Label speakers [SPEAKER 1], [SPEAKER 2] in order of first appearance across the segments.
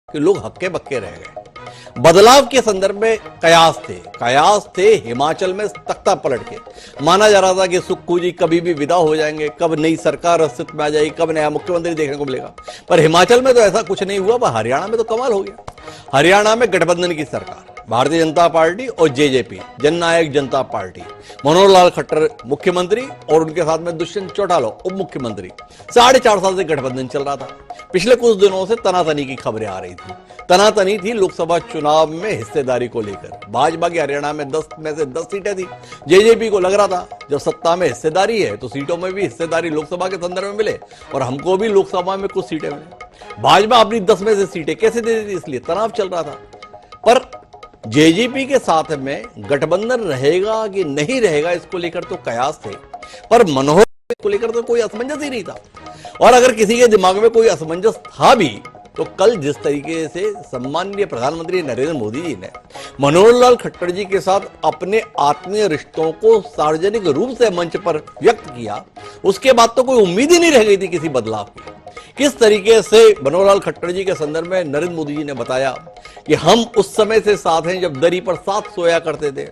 [SPEAKER 1] कि लोग हक्के बक्के रह गए। बदलाव के संदर्भ में कयास थे हिमाचल में तख्ता पलट के। माना जा रहा था कि सुक्खू जी कभी भी विदा हो जाएंगे, कब नई सरकार अस्तित्व में आ जाएगी, कब नया मुख्यमंत्री देखने को मिलेगा। पर हिमाचल में तो ऐसा कुछ नहीं हुआ। पर हरियाणा में तो कमाल हो गया। हरियाणा में गठबंधन की सरकार, भारतीय जनता पार्टी और जेजेपी, जननायक जनता पार्टी, मनोहर लाल खट्टर मुख्यमंत्री और उनके साथ में दुष्यंत चौटाला उप मुख्यमंत्री। 4.5 साल से गठबंधन चल रहा था। पिछले कुछ दिनों से तनातनी की खबरें आ रही थी। तनातनी थी लोकसभा चुनाव में हिस्सेदारी को लेकर। भाजपा की हरियाणा में 10 में से 10 सीटें थी। जेजेपी को लग रहा था जब सत्ता में हिस्सेदारी है तो सीटों में भी हिस्सेदारी लोकसभा के संदर्भ में मिले और हमको भी लोकसभा में कुछ सीटें मिले। भाजपा अपनी 10 में से सीटें कैसे दे दी, इसलिए तनाव चल रहा था। पर जेजेपी के साथ में गठबंधन रहेगा कि नहीं रहेगा, इसको लेकर तो कयास थे। पर मनोहर को लेकर तो कोई असमंजस ही नहीं था। और अगर किसी के दिमाग में कोई असमंजस था भी तो कल जिस तरीके से सम्माननीय प्रधानमंत्री नरेंद्र मोदी जी ने मनोहर लाल खट्टर जी के साथ अपने आत्मीय रिश्तों को सार्वजनिक रूप से मंच पर व्यक्त किया, उसके बाद तो कोई उम्मीद ही नहीं रह गई थी किसी बदलाव की। किस तरीके से मनोहर लाल खट्टर जी के संदर्भ में नरेंद्र मोदी जी ने बताया कि हम उस समय से साथ हैं जब दरी पर साथ सोया करते थे।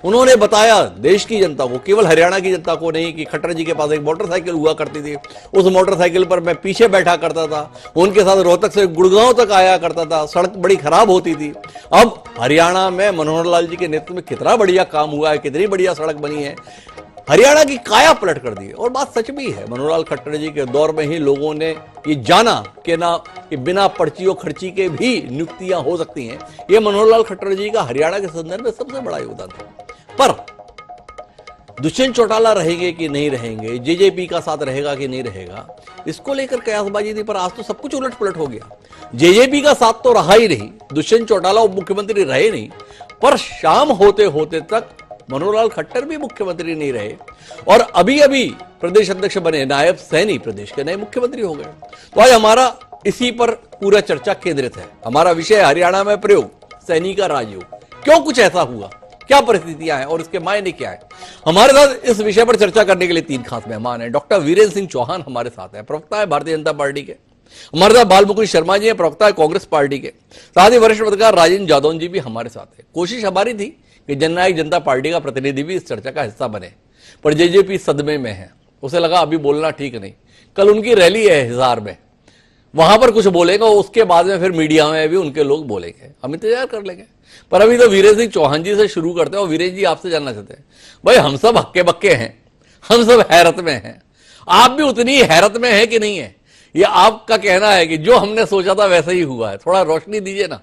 [SPEAKER 1] उन्होंने बताया देश की जनता को, केवल हरियाणा की जनता को नहीं, कि खट्टर जी के पास एक मोटरसाइकिल हुआ करती थी। उस मोटरसाइकिल पर मैं पीछे बैठा करता था, उनके साथ रोहतक से गुड़गांव तक आया करता था। सड़क बड़ी खराब होती थी। अब हरियाणा में मनोहर लाल जी के नेतृत्व में कितना बढ़िया काम हुआ है, कितनी बढ़िया सड़क बनी है। हरियाणा की काया पलट कर दी। और बात सच भी है, मनोहर लाल खट्टर जी के दौर में ही लोगों ने ये जाना कि बिना पर्चियों खर्ची के भी नियुक्तियां हो सकती हैं। ये मनोहर लाल खट्टर जी का हरियाणा के संदर्भ में सबसे बड़ा योगदान था। पर दुष्यंत चौटाला रहेंगे कि नहीं रहेंगे, जेजेपी का साथ रहेगा कि नहीं रहेगा, इसको लेकर कयासबाजी थी। पर आज तो सब कुछ उलट पलट हो गया। जेजेपी का साथ तो रहा ही नहीं, दुष्यंत चौटाला उप मुख्यमंत्री रहे नहीं, पर शाम होते होते तक मनोहर लाल खट्टर भी मुख्यमंत्री नहीं रहे और अभी अभी प्रदेश अध्यक्ष बने नायब सैनी प्रदेश के नए मुख्यमंत्री हो गए। तो आज हमारा इसी पर पूरा चर्चा केंद्रित है। हमारा विषय हरियाणा में प्रयोग, सैनी का राजयोग। क्यों कुछ ऐसा हुआ, क्या परिस्थितियां हैं और इसके मायने क्या है। हमारे साथ इस विषय पर चर्चा करने के लिए 3 खास मेहमान हैं। डॉक्टर वीरेंद्र सिंह चौहान हमारे साथ हैं, प्रवक्ता है भारतीय जनता पार्टी के। हमारे साथ बालमुकुंद शर्मा जी हैं, प्रवक्ता है कांग्रेस पार्टी के। साथ ही वरिष्ठ पत्रकार राजेंद्र जादौन जी भी हमारे साथ है। कोशिश हमारी थी कि जननायक जनता पार्टी का प्रतिनिधि भी इस चर्चा का हिस्सा बने, पर जेजेपी सदमे में है। उसे लगा अभी बोलना ठीक नहीं। कल उनकी रैली है हिसार में, वहां पर कुछ बोलेगा, उसके बाद में फिर मीडिया में भी उनके लोग बोलेंगे, हम इंतजार कर लेंगे। पर अभी तो वीरेंद्र सिंह चौहान जी से शुरू करते हैं। और वीरेंद्र जी आपसे जानना चाहते हैं, भाई हम सब हक्के बक्के हैं, हम सब हैरत में हैं, आप भी उतनी हैरत में है कि नहीं है? ये आपका कहना है कि जो हमने सोचा था वैसा ही हुआ है? थोड़ा रोशनी दीजिए ना।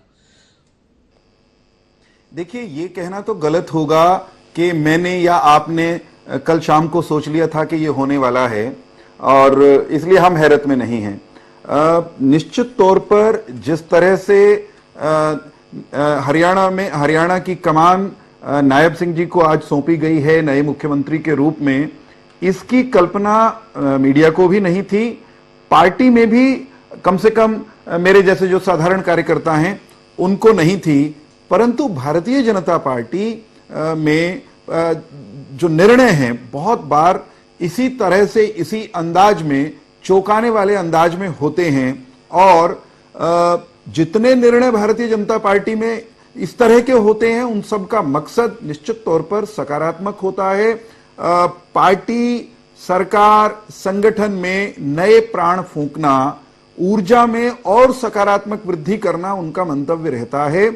[SPEAKER 2] देखिए, ये कहना तो गलत होगा कि मैंने या आपने कल शाम को सोच लिया था कि ये होने वाला है और इसलिए हम हैरत में नहीं हैं। निश्चित तौर पर जिस तरह से हरियाणा की कमान नायब सिंह जी को आज सौंपी गई है नए मुख्यमंत्री के रूप में, इसकी कल्पना मीडिया को भी नहीं थी, पार्टी में भी कम से कम मेरे जैसे जो साधारण कार्यकर्ता हैं उनको नहीं थी। परंतु भारतीय जनता पार्टी में जो निर्णय हैं बहुत बार इसी तरह से, इसी अंदाज में, चौंकाने वाले अंदाज में होते हैं। और जितने निर्णय भारतीय जनता पार्टी में इस तरह के होते हैं उन सब का मकसद निश्चित तौर पर सकारात्मक होता है। पार्टी, सरकार, संगठन में नए प्राण फूंकना, ऊर्जा में और सकारात्मक वृद्धि करना उनका मंतव्य रहता है।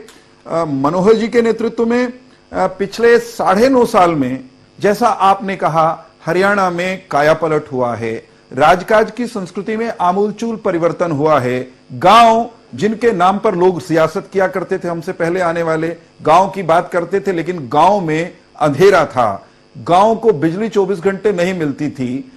[SPEAKER 2] मनोहर जी के नेतृत्व में पिछले 9.5 साल में, जैसा आपने कहा, हरियाणा में कायापलट हुआ है, राजकाज की संस्कृति में आमूलचूल परिवर्तन हुआ है। गांव जिनके नाम पर लोग सियासत किया करते थे, हमसे पहले आने वाले गांव की बात करते थे, लेकिन गांव में अंधेरा था, गांव को बिजली 24 घंटे नहीं मिलती थी।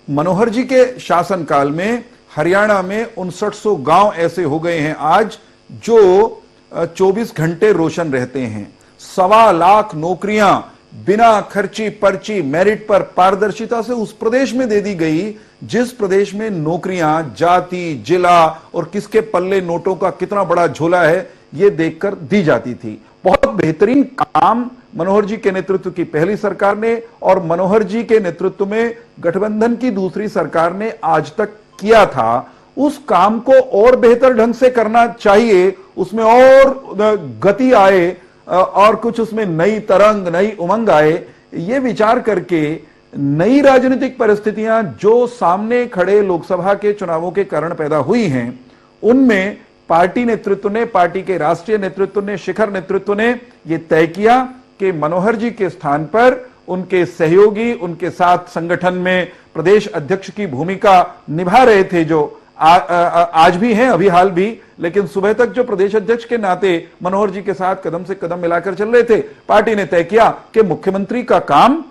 [SPEAKER 2] मनोहर जी के शासनकाल में हरियाणा में 5900 गांव ऐसे हो गए हैं आज जो 24 घंटे रोशन रहते हैं। 1.25 लाख नौकरियां बिना खर्ची पर्ची मेरिट पर पारदर्शिता से उस प्रदेश में दे दी गई जिस प्रदेश में नौकरियां जाति, जिला और किसके पल्ले नोटों का कितना बड़ा झोला है ये देखकर दी जाती थी। बहुत बेहतरीन काम मनोहर जी के नेतृत्व की पहली सरकार ने और मनोहर जी के नेतृत्व में गठबंधन की दूसरी सरकार ने आज तक किया था। उस काम को और बेहतर ढंग से करना चाहिए, उसमें और गति आए और कुछ उसमें नई तरंग, नई उमंग आए, ये विचार करके नई राजनीतिक परिस्थितियां जो सामने खड़े लोकसभा के चुनावों के कारण पैदा हुई हैं, उनमें पार्टी नेतृत्व ने, पार्टी के राष्ट्रीय नेतृत्व ने, शिखर नेतृत्व ने यह तय किया कि मनोहर जी के स्थान पर उनके सहयोगी, उनके साथ संगठन में प्रदेश अध्यक्ष की भूमिका निभा रहे थे, जो आज भी हैं, अभी हाल भी, लेकिन सुबह तक जो प्रदेश अध्यक्ष के नाते मनोहर जी के साथ कदम से कदम मिलाकर चल रहे थे, पार्टी ने तय किया कि मुख्यमंत्री का काम,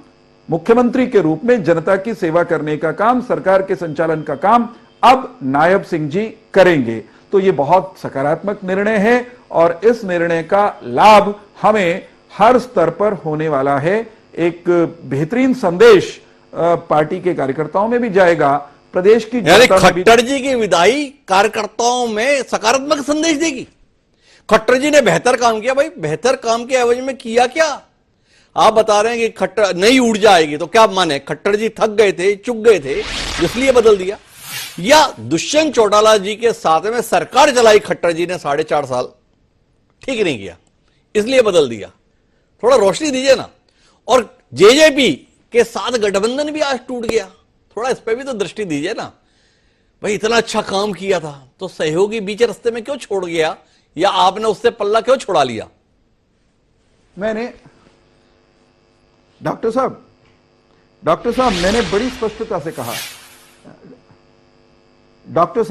[SPEAKER 2] मुख्यमंत्री के रूप में जनता की सेवा करने का काम, सरकार के संचालन का काम अब नायब सिंह जी करेंगे। तो ये बहुत सकारात्मक निर्णय है और इस निर्णय का लाभ हमें हर स्तर पर होने वाला है। एक बेहतरीन संदेश पार्टी के कार्यकर्ताओं में भी जाएगा, प्रदेश की जनता में भी।
[SPEAKER 1] खट्टर जी की विदाई कार्यकर्ताओं में सकारात्मक संदेश देगी। खट्टर जी ने बेहतर काम किया, भाई बेहतर काम के एवज में किया क्या? आप बता रहे हैं कि खट्टर नई ऊर्जा आएगी, तो क्या माने खट्टर जी थक गए थे, चुक गए थे, इसलिए बदल दिया? या दुष्यंत चौटाला जी के साथ में सरकार चलाई खट्टर जी ने 4.5 साल, ठीक नहीं किया इसलिए बदल दिया? थोड़ा रोशनी दीजिए ना। और जेजेपी के साथ गठबंधन भी आज टूट गया, थोड़ा इस पर भी तो दृष्टि दीजिए ना। भाई इतना अच्छा काम किया था तो सहयोगी बीच रास्ते में क्यों छोड़ गया, या आपने उससे पल्ला क्यों छुड़ा लिया?
[SPEAKER 2] मैंने डॉक्टर साहब मैंने बड़ी स्पष्टता से कहा, डॉक्टर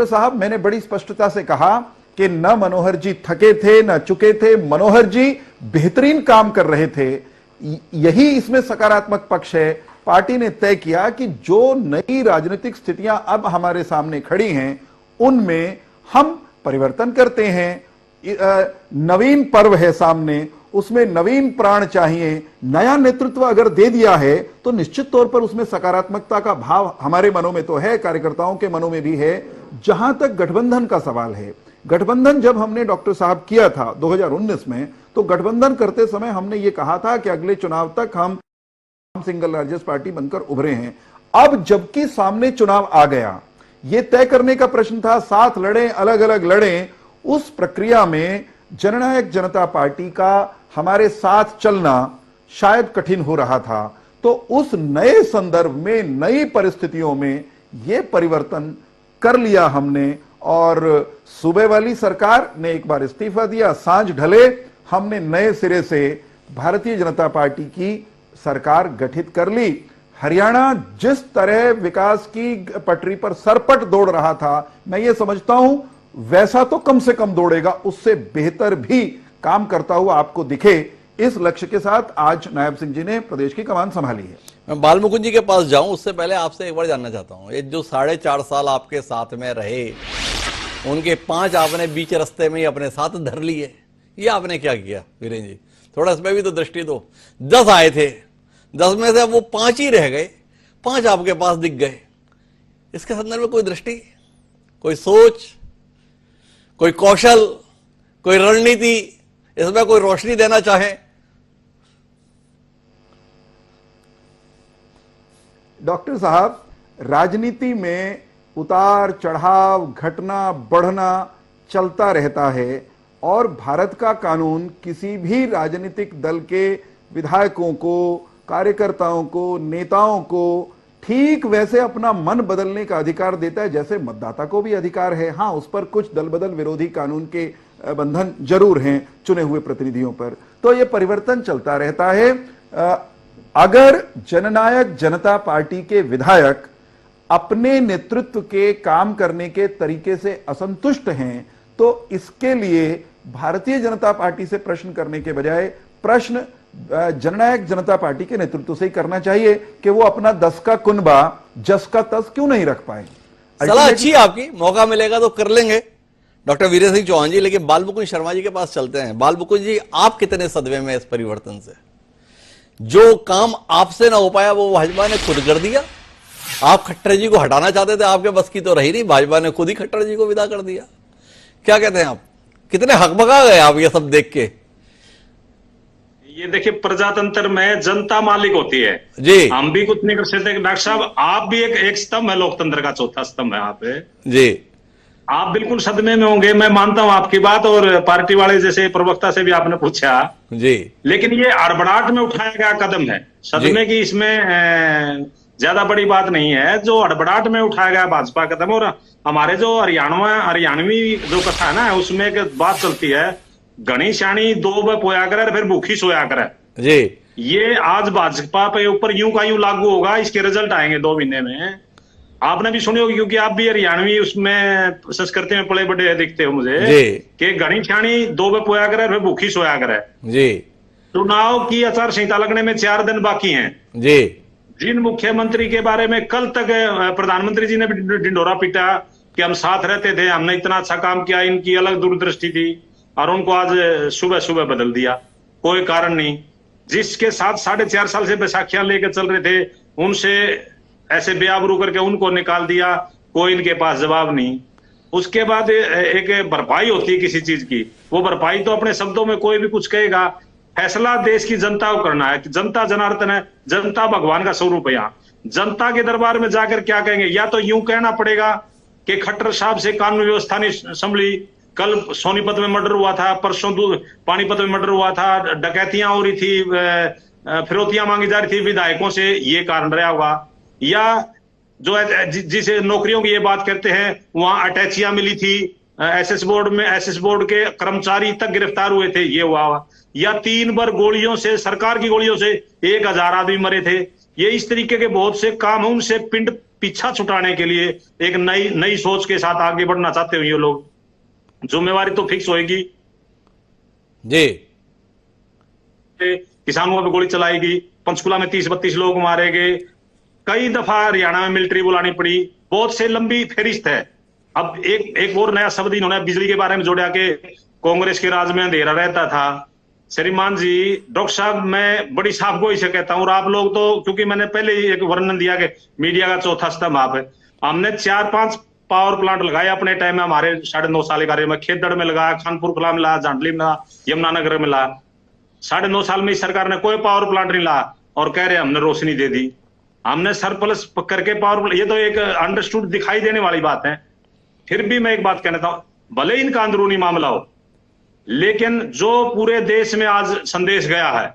[SPEAKER 2] साहब मैंने बड़ी स्पष्टता से कहा कि न मनोहर जी थके थे, न चुके थे, मनोहर जी बेहतरीन काम कर रहे थे। यही इसमें सकारात्मक पक्ष है। पार्टी ने तय किया कि जो नई राजनीतिक स्थितियां अब हमारे सामने खड़ी हैं, उनमें हम परिवर्तन करते हैं। नवीन पर्व है सामने, उसमें नवीन प्राण चाहिए। नया नेतृत्व अगर दे दिया है तो निश्चित तौर पर उसमें सकारात्मकता का भाव हमारे मनों में तो है, कार्यकर्ताओं के मनों में भी है। जहां तक गठबंधन का सवाल है, गठबंधन जब हमने डॉक्टर साहब किया था 2019 में, तो गठबंधन करते समय हमने ये कहा था कि अगले चुनाव तक हम सिंगल लार्जेस्ट पार्टी बनकर उभरे हैं। अब जबकि सामने चुनाव आ गया, यह तय करने का प्रश्न था, साथ लड़े, अलग अलग लड़े, उस प्रक्रिया में जननायक जनता पार्टी का हमारे साथ चलना शायद कठिन हो रहा था। तो उस नए संदर्भ में, नई परिस्थितियों में यह परिवर्तन कर लिया हमने। और सुबह वाली सरकार ने एक बार इस्तीफा दिया, सांझ ढले हमने नए सिरे से भारतीय जनता पार्टी की सरकार गठित कर ली। हरियाणा जिस तरह विकास की पटरी पर सरपट दौड़ रहा था, मैं ये समझता हूं वैसा तो कम से कम दौड़ेगा, उससे बेहतर भी काम करता हुआ आपको दिखे। इस लक्ष्य के साथ आज नायब सिंह जी ने प्रदेश की कमान संभाली है।
[SPEAKER 1] मैं बाल मुकुंद जी के पास जाऊं उससे पहले आपसे एक बार जानना चाहता हूं, ये जो 4.5 साल आपके साथ में रहे, उनके 5 आपने बीच रास्ते में ही अपने साथ धर लिए, ये आपने क्या किया वीरेंद्र जी? थोड़ा इसमें भी तो दृष्टि दो। 10 आए थे, 10 में से अब वो 5 ही रह गए, 5 आपके पास दिख गए। इसके संदर्भ में कोई दृष्टि, कोई सोच, कोई कौशल, कोई रणनीति, इसमें कोई रोशनी देना चाहे?
[SPEAKER 2] डॉक्टर साहब, राजनीति में उतार चढ़ाव, घटना बढ़ना चलता रहता है और भारत का कानून किसी भी राजनीतिक दल के विधायकों को, कार्यकर्ताओं को, नेताओं को ठीक वैसे अपना मन बदलने का अधिकार देता है जैसे मतदाता को भी अधिकार है। हां, उस पर कुछ दल बदल विरोधी कानून के बंधन जरूर हैं चुने हुए प्रतिनिधियों पर, तो यह परिवर्तन चलता रहता है। अगर जननायक जनता पार्टी के विधायक अपने नेतृत्व के काम करने के तरीके से असंतुष्ट हैं, तो इसके लिए भारतीय जनता पार्टी से प्रश्न करने के बजाय प्रश्न जननायक जनता पार्टी के नेतृत्व से ही करना चाहिए कि वो अपना 10 का कुनबा 10 का तस क्यों नहीं रख पाए।
[SPEAKER 1] सलाह अच्छी है आपकी, मौका मिलेगा तो कर लेंगे डॉक्टर वीरेंद्र सिंह चौहान जी। लेकिन बाल मुकुंद शर्मा जी के पास चलते हैं। बाल मुकुंद जी, आप कितने सदमे में इस परिवर्तन से? जो काम आपसे ना हो पाया वो भाजपा ने खुद कर दिया। आप खट्टर जी को हटाना चाहते थे, आपके बस की तो रही नहीं, भाजपा ने खुद ही खट्टर जी को विदा कर दिया। क्या कहते हैं आप, कितने हकबका गए आप ये सब देख के?
[SPEAKER 3] ये देखिए, प्रजातंत्र में जनता मालिक होती है
[SPEAKER 1] जी,
[SPEAKER 3] हम भी कुछ नहीं कर सकते। डॉक्टर साहब, आप भी एक स्तंभ है, लोकतंत्र का चौथा स्तंभ है आप
[SPEAKER 1] जी।
[SPEAKER 3] आप बिल्कुल सदमे में होंगे, मैं मानता हूं आपकी बात, और पार्टी वाले जैसे प्रवक्ता से भी आपने पूछा,
[SPEAKER 1] जी
[SPEAKER 3] लेकिन ये हड़बड़ाहट में उठाया गया कदम है। सदमे की इसमें ज्यादा बड़ी बात नहीं है, जो हड़बड़ाहट में उठाया गया भाजपा कदम। और हमारे जो हरियाणवी जो कथा है ना, उसमें एक बात चलती है, घनी शानी दो ब पोया करे फिर भूखी सोया करे।
[SPEAKER 1] जी
[SPEAKER 3] ये आज भाजपा पे ऊपर यूं का यूं लागू होगा, इसके रिजल्ट आएंगे 2 महीने में। आपने भी सुनी होगी, क्योंकि आप भी हरियाणवी उसमें संस्कृति में पले बड़े दिखते हो मुझे,
[SPEAKER 1] जी
[SPEAKER 3] कि घनी छाणी दो बे पोया करे फिर भूखी सोया करे।
[SPEAKER 1] जी
[SPEAKER 3] चुनाव की आचार संहिता लगने में 4 दिन बाकी हैं।
[SPEAKER 1] जी
[SPEAKER 3] जिन मुख्यमंत्री के बारे में कल तक प्रधानमंत्री जी ने भी ढिंढोरा पीटा कि हम साथ रहते थे, हमने इतना अच्छा काम किया, इनकी अलग दूरदृष्टि थी, और उनको आज सुबह सुबह बदल दिया, कोई कारण नहीं। जिसके साथ 4.5 साल से बैसाखियां लेकर चल रहे थे, उनसे ऐसे बेआबरू करके उनको निकाल दिया, कोई इनके पास जवाब नहीं। उसके बाद एक भरपाई होती है किसी चीज की, वो भरपाई तो अपने शब्दों में कोई भी कुछ कहेगा, फैसला देश की जनता को करना है। जनता जनार्दन है, जनता भगवान का स्वरूप है। यहाँ जनता के दरबार में जाकर क्या कहेंगे, या तो यूं कहना पड़ेगा कि खट्टर साहब से कानून व्यवस्था नहीं संभली, कल सोनीपत में मर्डर हुआ था, परसों पानीपत में मर्डर हुआ था, डकैतियां हो रही थी, फिरौतियां मांगी जा रही थी विधायकों से, ये कारण रहा होगा। या जो जिसे नौकरियों की ये बात करते हैं, वहां अटैचियां मिली थी, एसएस बोर्ड के कर्मचारी तक गिरफ्तार हुए थे, ये हुआ। या 3 बार गोलियों से, सरकार की गोलियों से 1000 आदमी मरे थे। ये इस तरीके के बहुत से काम है, उनसे पिंड पीछा छुटाने के लिए एक नई सोच के साथ आगे बढ़ना चाहते हो ये लोग। जिम्मेवारी तो फिक्स होगी
[SPEAKER 1] जी।
[SPEAKER 3] किसानों पर गोली चलाएगी, पंचकुला में 30-32 लोग मारे गए, कई दफा हरियाणा में मिलिट्री बुलानी पड़ी, बहुत से लंबी फेरिस्त है। अब एक और नया शब्द इन्होंने बिजली के बारे में जोड़ा के कांग्रेस के राज में अंधेरा रहता था। श्रीमान जी, डॉक्टर साहब, मैं बड़ी साफगोई से कहता हूं, और आप लोग तो, क्योंकि मैंने पहले ही एक वर्णन दिया कि मीडिया का चौथा स्तंभ आप है। हमने 4-5 पावर प्लांट लगाए अपने टाइम में, हमारे 9.5 साल कार्य में। खेतड़ में लगाया, खानपुर खुला में लगा, जांडली में लगा, यमुनानगर में लगा। 9.5 साल में इस सरकार ने कोई पावर प्लांट नहीं लाया, और कह रहे हमने रोशनी दे दी, हमने सरप्लस करके पावर। ये तो एक अंडरस्टूड दिखाई देने वाली बात है। फिर भी मैं एक बात कहना चाहता हूं, भले इनका अंदरूनी मामला हो, लेकिन जो पूरे देश में आज संदेश गया है,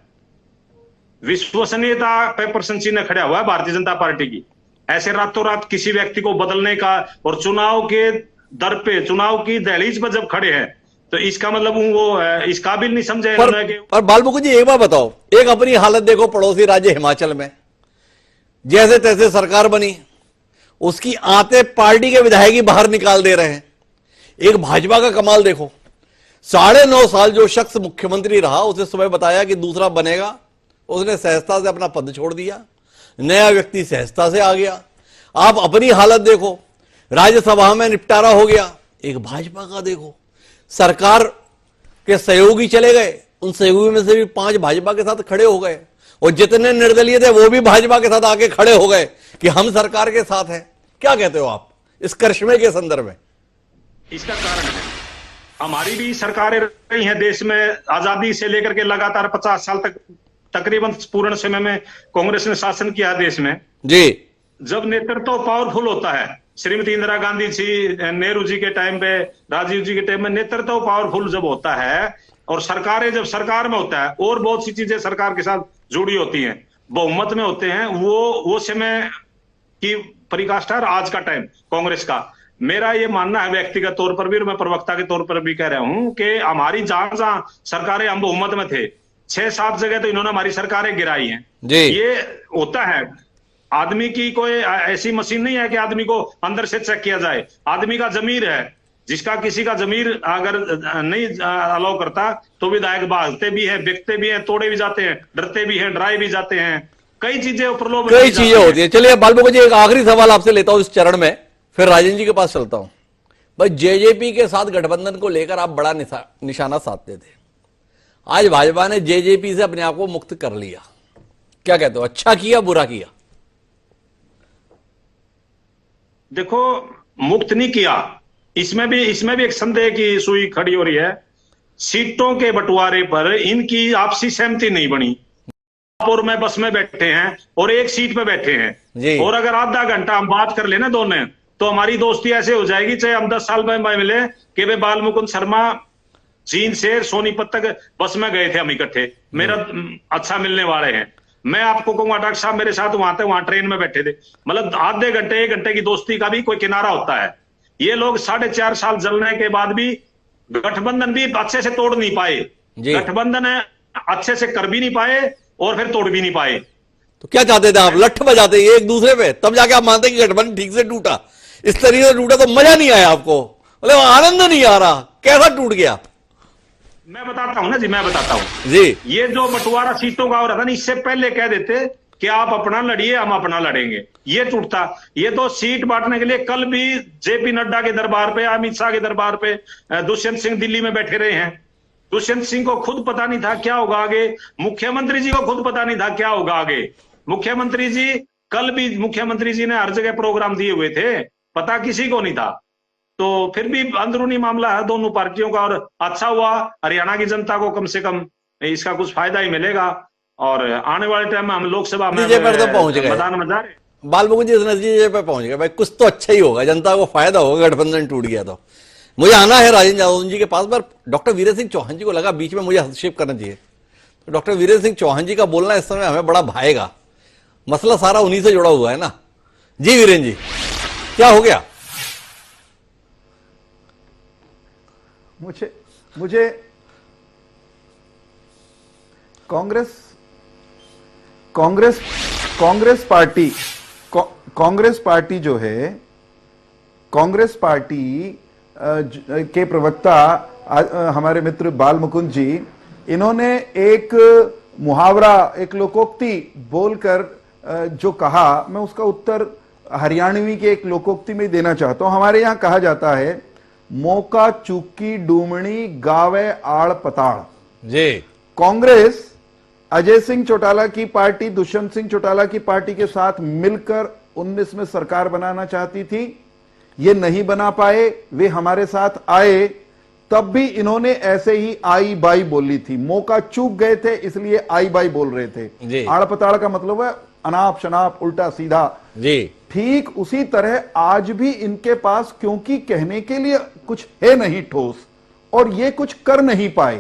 [SPEAKER 3] विश्वसनीयता पे प्रश्न चिन्ह खड़ा हुआ है भारतीय जनता पार्टी की। ऐसे रातों रात किसी व्यक्ति को बदलने का, और चुनाव के दर पे, चुनाव की दहलीज पर जब खड़े हैं, तो इसका मतलब वो इस काबिल नहीं समझे।
[SPEAKER 1] पर बालमुकुंद जी, एक बार बताओ, एक अपनी हालत देखो, पड़ोसी राज्य हिमाचल में जैसे तैसे सरकार बनी, उसकी आते पार्टी के विधायक ही बाहर निकाल दे रहे हैं। एक भाजपा का कमाल देखो, 9.5 साल जो शख्स मुख्यमंत्री रहा, उसे सुबह बताया कि दूसरा बनेगा, उसने सहजता से अपना पद छोड़ दिया, नया व्यक्ति सहजता से आ गया। आप अपनी हालत देखो, राज्यसभा में निपटारा हो गया। एक भाजपा का देखो, सरकार के सहयोगी चले गए, उन सहयोगी में से भी 5 भाजपा के साथ खड़े हो गए, और जितने निर्दलीय थे वो भी भाजपा के साथ आके खड़े हो गए कि हम सरकार के साथ हैं। क्या कहते हो आप इस करिश्मे के संदर्भ में?
[SPEAKER 3] इसका कारण है, हमारी भी सरकारें रही हैं देश में, आजादी से लेकर के लगातार 50 साल तक, तकरीबन पूर्ण समय में कांग्रेस ने शासन किया देश में
[SPEAKER 1] जी।
[SPEAKER 3] जब नेतृत्व पावरफुल होता है, श्रीमती इंदिरा गांधी जी, नेहरू जी के टाइम पे, राजीव जी के टाइम में, नेतृत्व पावरफुल जब होता है, और सरकारें जब सरकार में होता है, और बहुत सी चीजें सरकार के साथ जुड़ी होती हैं, बहुमत में होते हैं, वो समय की परिकाष्ठा है आज का टाइम कांग्रेस का। मेरा ये मानना है व्यक्तिगत तौर पर भी, और मैं प्रवक्ता के तौर पर भी कह रहा हूं, कि हमारी जहां सरकारें, हम बहुमत में थे, 6-7 जगह तो इन्होंने हमारी सरकारें गिराई हैं जी। ये होता है, आदमी की कोई ऐसी मशीन नहीं है कि आदमी को अंदर से चेक किया जाए। आदमी का जमीर है, जिसका किसी का जमीर अगर नहीं अलाउ करता, तो विधायक भागते भी हैं, बिकते भी हैं, तोड़े भी जाते हैं, डरते भी हैं, डराए भी जाते हैं, कई चीजें प्रलोभ,
[SPEAKER 1] कई चीजें होती है। चलिए बालमुकुंद जी, एक आखिरी सवाल आपसे लेता हूं इस चरण में, फिर राजेंद्र जी के पास चलता हूं। भाई, जेजेपी के साथ गठबंधन को लेकर आप बड़ा निशाना साधते थे, आज भाजपा ने जेजेपी से अपने आप को मुक्त कर लिया, क्या कहते हो, अच्छा किया बुरा किया?
[SPEAKER 3] देखो, मुक्त नहीं किया, इसमें भी एक संदेह की सुई खड़ी हो रही है। सीटों के बंटवारे पर इनकी आपसी सहमति नहीं बनी, आप और मैं बस में बैठे हैं और एक सीट पे बैठे हैं, और अगर आधा घंटा हम बात कर लेना दोनों, तो हमारी दोस्ती ऐसे हो जाएगी चाहे हम 10 साल में मिले कि वे बाल मुकुंद शर्मा जींद से सोनीपत तक बस में गए थे हम इकट्ठे, मेरा अच्छा मिलने वाले हैं। मैं आपको कहूंगा डॉक्टर साहब मेरे साथ वहां ट्रेन में बैठे थे, मतलब आधे घंटे 1 घंटे की दोस्ती का भी कोई किनारा होता है। ये लोग 4.5 साल जलने के बाद भी गठबंधन भी अच्छे से तोड़ नहीं पाए, गठबंधन अच्छे से कर भी नहीं पाए और फिर तोड़ भी नहीं पाए।
[SPEAKER 1] तो क्या चाहते थे आप? लठ बजाते एक दूसरे पे, तब जाके आप मानते कि गठबंधन ठीक से टूटा। इस तरीके से टूटा तो मजा नहीं आया आपको, बोले आनंद नहीं आ रहा, कैसा टूट गया?
[SPEAKER 3] मैं बताता हूं ना जी, मैं बताता हूं
[SPEAKER 1] जी।
[SPEAKER 3] ये जो बंटवारा सीटों का हो रहा था ना, इससे पहले कह देते कि आप अपना लड़िए हम अपना लड़ेंगे, ये टूटता। ये तो सीट बांटने के लिए कल भी जेपी नड्डा के दरबार पे, अमित शाह के दरबार पे दुष्यंत सिंह दिल्ली में बैठे रहे हैं। दुष्यंत सिंह को खुद पता नहीं था क्या होगा आगे, मुख्यमंत्री जी को खुद पता नहीं था क्या होगा आगे। मुख्यमंत्री जी कल भी मुख्यमंत्री जी ने हर जगह प्रोग्राम दिए हुए थे, पता किसी को नहीं था। तो फिर भी अंदरूनी मामला है दोनों पार्टियों का, और अच्छा हुआ हरियाणा की जनता को कम से कम इसका कुछ फायदा ही मिलेगा। और आने वाले टाइम में हम लोकसभा में
[SPEAKER 1] तो पहुंच गए,
[SPEAKER 3] मैदान में जा रहे,
[SPEAKER 1] बाल मुकुंद जी इस नतीजे पे पहुंच गए, भाई कुछ तो अच्छा ही होगा, जनता को फायदा होगा, गठबंधन टूट गया तो। मुझे आना है राजेंद्र यादव जी के पास, पर डॉक्टर वीरेंद्र सिंह चौहान जी को लगा बीच में मुझे हस्तक्षेप करना चाहिए। तो डॉक्टर वीरेंद्र सिंह चौहान जी का बोलना इस समय हमें बड़ा भाएगा, मसला सारा उन्हीं से जुड़ा हुआ है ना। जी वीरेंद्र जी, क्या हो गया?
[SPEAKER 2] मुझे कांग्रेस पार्टी जो है, कांग्रेस पार्टी के प्रवक्ता हमारे मित्र बाल मुकुंद जी, इन्होंने एक मुहावरा, एक लोकोक्ति बोलकर जो कहा, मैं उसका उत्तर हरियाणवी के एक लोकोक्ति में देना चाहता हूं। हमारे यहां कहा जाता है, मौका चूकी डूमणी गावे आड़ पताड़।
[SPEAKER 1] जी।
[SPEAKER 2] कांग्रेस अजय सिंह चौटाला की पार्टी, दुष्यंत सिंह चौटाला की पार्टी के साथ मिलकर 19 में सरकार बनाना चाहती थी, ये नहीं बना पाए, वे हमारे साथ आए, तब भी इन्होंने ऐसे ही आई बाई बोली थी। मौका चूक गए थे इसलिए आई बाई बोल रहे थे। आड़ पताड़ का मतलब है अनाप शनाप, उल्टा सीधा। जी। ठीक उसी तरह आज भी इनके पास, क्योंकि कहने के लिए कुछ है नहीं ठोस और ये कुछ कर नहीं पाए,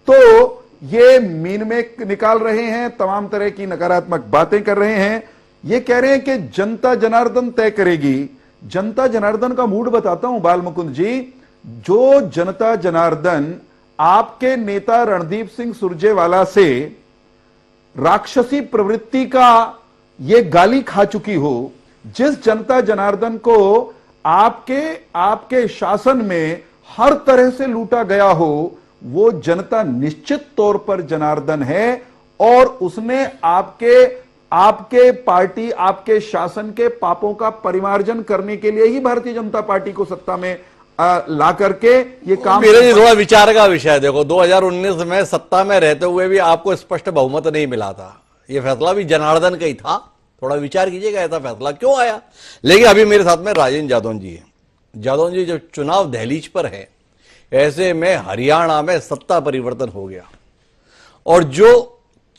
[SPEAKER 2] तो ये मीन में निकाल रहे हैं, तमाम तरह की नकारात्मक बातें कर रहे हैं। ये कह रहे हैं कि जनता जनार्दन तय करेगी। जनता जनार्दन का मूड बताता हूं बाल मुकुंद जी। जो जनता जनार्दन आपके नेता रणदीप सिंह सुरजेवाला से राक्षसी प्रवृत्ति का ये गाली खा चुकी हो, जिस जनता जनार्दन को आपके शासन में हर तरह से लूटा गया हो, वो जनता निश्चित तौर पर जनार्दन है और उसने आपके पार्टी, आपके शासन के पापों का परिमार्जन करने के लिए ही भारतीय जनता पार्टी को सत्ता में ला करके ये काम।
[SPEAKER 1] मेरे थोड़ा विचार का विषय, देखो 2019 में सत्ता में रहते हुए भी आपको स्पष्ट बहुमत नहीं मिला था, ये फैसला भी जनार्दन का ही था। थोड़ा विचार कीजिएगा ऐसा फैसला क्यों आया। लेकिन अभी मेरे साथ में राजेंद्र यादव जी है। यादव जी जब चुनाव दहलीज पर है, ऐसे में हरियाणा में सत्ता परिवर्तन हो गया और जो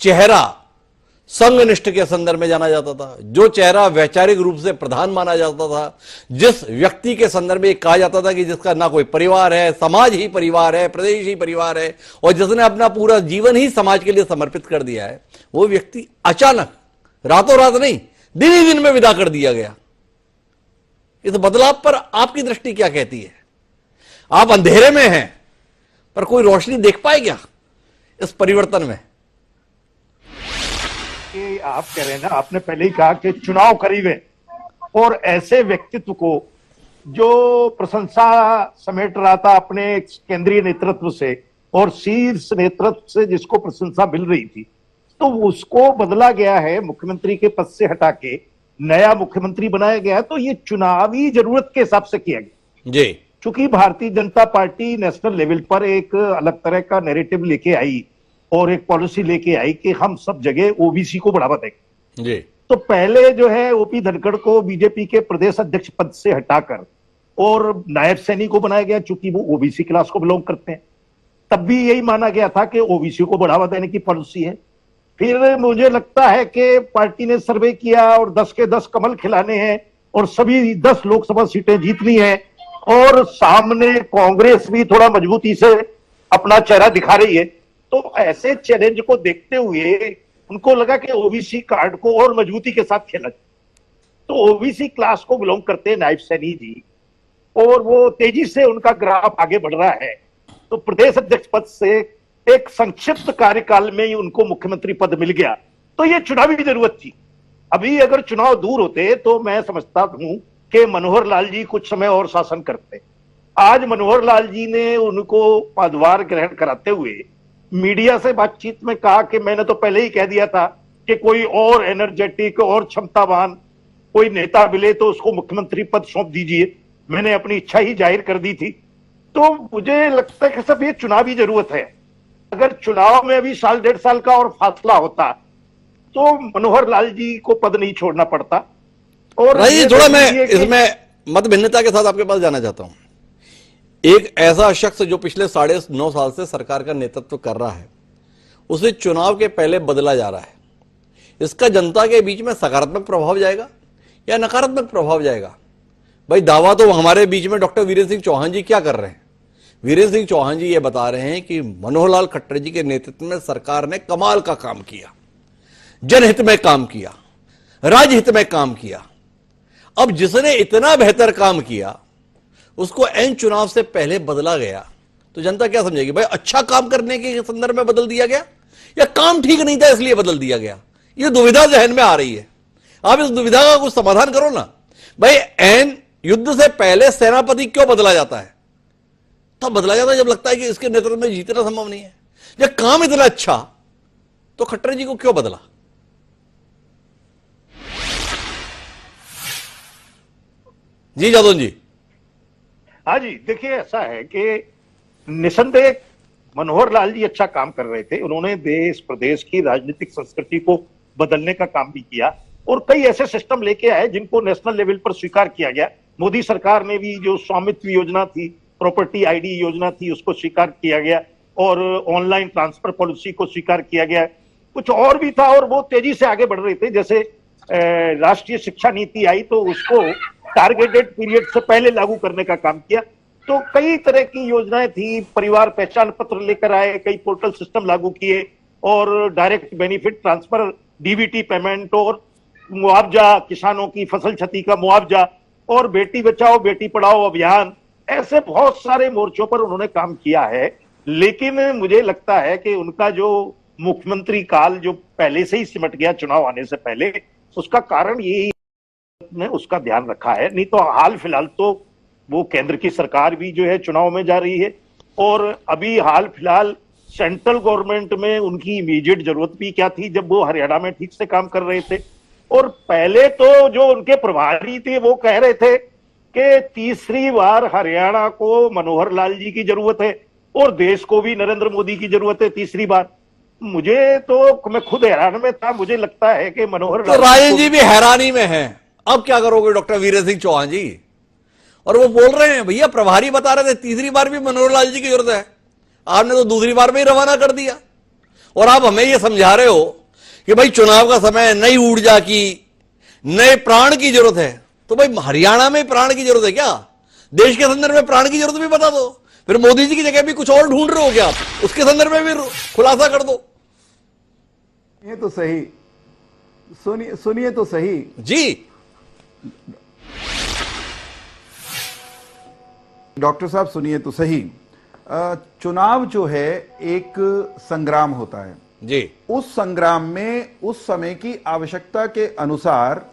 [SPEAKER 1] चेहरा संघनिष्ठ के संदर्भ में जाना जाता था, जो चेहरा वैचारिक रूप से प्रधान माना जाता था, जिस व्यक्ति के संदर्भ में कहा जाता था कि जिसका ना कोई परिवार है, समाज ही परिवार है, प्रदेश ही परिवार है और जिसने अपना पूरा जीवन ही समाज के लिए समर्पित कर दिया है, वो व्यक्ति अचानक रातों रात नहीं, दिन ही दिन में विदा कर दिया गया। इस बदलाव पर आपकी दृष्टि क्या कहती है? आप अंधेरे में हैं, पर कोई रोशनी देख पाए क्या इस परिवर्तन में?
[SPEAKER 4] कि आप कह रहे हैं ना, आपने पहले ही कहा कि चुनाव करीब है और ऐसे व्यक्तित्व को जो प्रशंसा समेट रहा था अपने केंद्रीय नेतृत्व से और शीर्ष नेतृत्व से जिसको प्रशंसा मिल रही थी, तो उसको बदला गया है, मुख्यमंत्री के पद से हटा के नया मुख्यमंत्री बनाया गया है। तो ये चुनावी जरूरत के हिसाब से किया गया
[SPEAKER 1] जी।
[SPEAKER 4] चूंकि Bharatiya Janata party national level पर एक अलग तरह का नैरेटिव लेके आई और एक पॉलिसी लेके आई कि हम सब जगह ओबीसी को बढ़ावा देंगे
[SPEAKER 1] जी।
[SPEAKER 4] तो पहले जो है ओपी धनखड़ को बीजेपी के प्रदेश अध्यक्ष पद से हटाकर और नायब सैनी को बनाया गया, चूंकि वो ओबीसी क्लास को बिलोंग करते हैं। तब भी यही माना गया था कि ओबीसी को बढ़ावा देने की पॉलिसी है। फिर मुझे लगता है कि पार्टी ने सर्वे किया और 10 के 10 कमल खिलाने हैं और सभी 10 लोकसभा सीटें जीतनी है, और सामने कांग्रेस भी थोड़ा मजबूती से अपना चेहरा दिखा रही है। तो ऐसे चैलेंज को देखते हुए उनको लगा कि ओबीसी कार्ड को और मजबूती के साथ खेला जाए। तो ओबीसी क्लास को बिलोंग करते हैं नायब सैनी जी, और वो तेजी से उनका ग्राफ आगे बढ़ रहा है। तो प्रदेश अध्यक्ष पद से एक संक्षिप्त कार्यकाल में ही उनको मुख्यमंत्री पद मिल गया, तो ये चुनावी जरूरत थी। अभी अगर चुनाव दूर होते तो मैं समझता हूं कि मनोहर लाल जी कुछ समय और शासन करते। आज मनोहर लाल जी ने उनको पदभार ग्रहण कराते हुए मीडिया से बातचीत में कहा कि मैंने तो पहले ही कह दिया था कि कोई और एनर्जेटिक और क्षमतावान कोई नेता मिले तो उसको मुख्यमंत्री पद सौंप दीजिए, मैंने अपनी इच्छा ही जाहिर कर दी थी। तो मुझे लगता है कि सब ये चुनावी जरूरत है। अगर चुनाव में अभी साल 1.5 साल का और फासला होता तो मनोहर लाल जी को पद नहीं छोड़ना पड़ता। और
[SPEAKER 1] राजीव, थोड़ा मैं इसमें मत भिन्नता के साथ आपके पास जाना चाहता हूं। एक ऐसा शख्स जो पिछले 9.5 साल से सरकार का नेतृत्व कर रहा है, उसे चुनाव के पहले बदला जा रहा है। इसका जनता के बीच में सकारात्मक प्रभाव जाएगा या नकारात्मक प्रभाव जाएगा? भाई दावा तो हमारे बीच में डॉक्टर वीरेंद्र सिंह चौहान जी क्या कर रहे हैं? वीरेंद्र सिंह चौहान जी ये बता रहे हैं कि मनोहर लाल खट्टर जी के नेतृत्व में सरकार ने कमाल का काम किया, जनहित में काम किया, राजहित में काम किया। अब जिसने इतना बेहतर काम किया उसको एन चुनाव से पहले बदला गया, तो जनता क्या समझेगी? भाई अच्छा काम करने के संदर्भ में बदल दिया गया या काम ठीक नहीं था इसलिए बदल दिया गया? ये दुविधा जहन में आ रही है। आप इस दुविधा का कुछ समाधान करो ना। भाई एन युद्ध से पहले सेनापति क्यों बदला जाता है? तब बदला जाता है जब लगता है कि इसके नेतृत्व में जीतना संभव नहीं है। जब काम इतना अच्छा तो खट्टर जी को क्यों बदला? जी जादव जी।
[SPEAKER 4] हाँ जी, देखिए ऐसा है कि निसंदेह मनोहर लाल जी अच्छा काम कर रहे थे। उन्होंने देश प्रदेश की राजनीतिक संस्कृति को बदलने का काम भी किया और कई ऐसे सिस्टम लेके आए जिनको नेशनल लेवल पर स्वीकार किया गया। मोदी सरकार ने भी जो स्वामित्व योजना थी, प्रॉपर्टी आईडी योजना थी, उसको स्वीकार किया गया और ऑनलाइन ट्रांसफर पॉलिसी को स्वीकार किया गया। कुछ और भी था और वो तेजी से आगे बढ़ रहे थे। जैसे राष्ट्रीय शिक्षा नीति आई तो उसको टारगेटेड पीरियड से पहले लागू करने का काम किया। तो कई तरह की योजनाएं थी, परिवार पहचान पत्र लेकर आए, कई पोर्टल सिस्टम लागू किए और direct benefit transfer, DBT payment और मुआवजा, किसानों की फसल क्षति का मुआवजा और बेटी बचाओ बेटी पढ़ाओ अभियान, ऐसे बहुत सारे मोर्चों पर उन्होंने काम किया है। लेकिन मुझे लगता है कि उनका जो मुख्यमंत्री काल जो पहले से ही सिमट गया चुनाव आने से पहले, उसका कारण यही ने उसका ध्यान रखा है। नहीं तो हाल फिलहाल तो वो केंद्र की सरकार भी जो है चुनाव में जा रही है और अभी हाल फिलहाल सेंट्रल गवर्नमेंट में उनकी इमीडिएट जरूरत भी क्या थी जब वो हरियाणा में ठीक से काम कर रहे थे। और पहले तो जो उनके प्रभारी थे वो कह रहे थे कि तीसरी बार हरियाणा को मनोहर लाल जी की जरूरत है और देश को भी नरेंद्र मोदी की जरूरत है तीसरी बार। मुझे तो, मैं खुद हैरान में था, मुझे लगता है कि मनोहर
[SPEAKER 1] तो राजन जी भी हैरानी में हैं। अब क्या करोगे डॉक्टर वीरेंद्र सिंह चौहान जी? और वो बोल रहे हैं भैया, प्रभारी बता रहे थे तीसरी बार भी मनोहर लाल जी की जरूरत है, आपने तो दूसरी बार में ही रवाना कर दिया। और आप हमें ये समझा रहे हो कि भाई चुनाव का समय, नई ऊर्जा की, नए प्राण की जरूरत है। तो भाई हरियाणा में प्राण की जरूरत है क्या? देश के संदर्भ में प्राण की जरूरत भी बता दो। फिर मोदी जी की जगह भी कुछ और ढूंढ रहे हो क्या आप? उसके संदर्भ में भी खुलासा कर दो।
[SPEAKER 2] ये तो सही, सुनिए तो सही
[SPEAKER 1] जी।
[SPEAKER 2] डॉक्टर साहब सुनिए तो सही। चुनाव जो है एक संग्राम होता है
[SPEAKER 1] जी।
[SPEAKER 2] उस संग्राम में उस समय की आवश्यकता के अनुसार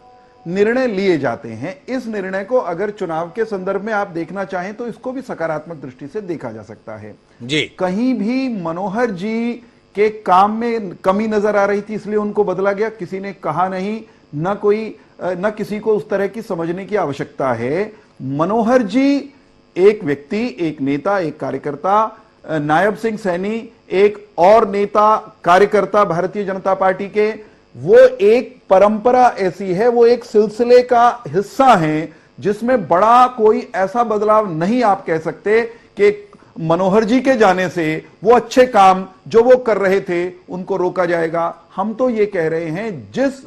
[SPEAKER 2] निर्णय लिए जाते हैं। इस निर्णय को अगर चुनाव के संदर्भ में आप देखना चाहें तो इसको भी सकारात्मक दृष्टि से देखा जा सकता है
[SPEAKER 1] जी।
[SPEAKER 2] कहीं भी मनोहर जी के काम में कमी नजर आ रही थी इसलिए उनको बदला गया, किसी ने कहा नहीं, न किसी को उस तरह की समझने की आवश्यकता है। मनोहर जी एक व्यक्ति, एक नेता, एक कार्यकर्ता, नायब सिंह सैनी एक और नेता कार्यकर्ता भारतीय जनता पार्टी के, वो एक परंपरा ऐसी है, वो एक सिलसिले का हिस्सा है जिसमें बड़ा कोई ऐसा बदलाव नहीं आप कह सकते कि मनोहर जी के जाने से वो अच्छे काम जो वो कर रहे थे उनको रोका जाएगा। हम तो ये कह रहे हैं जिस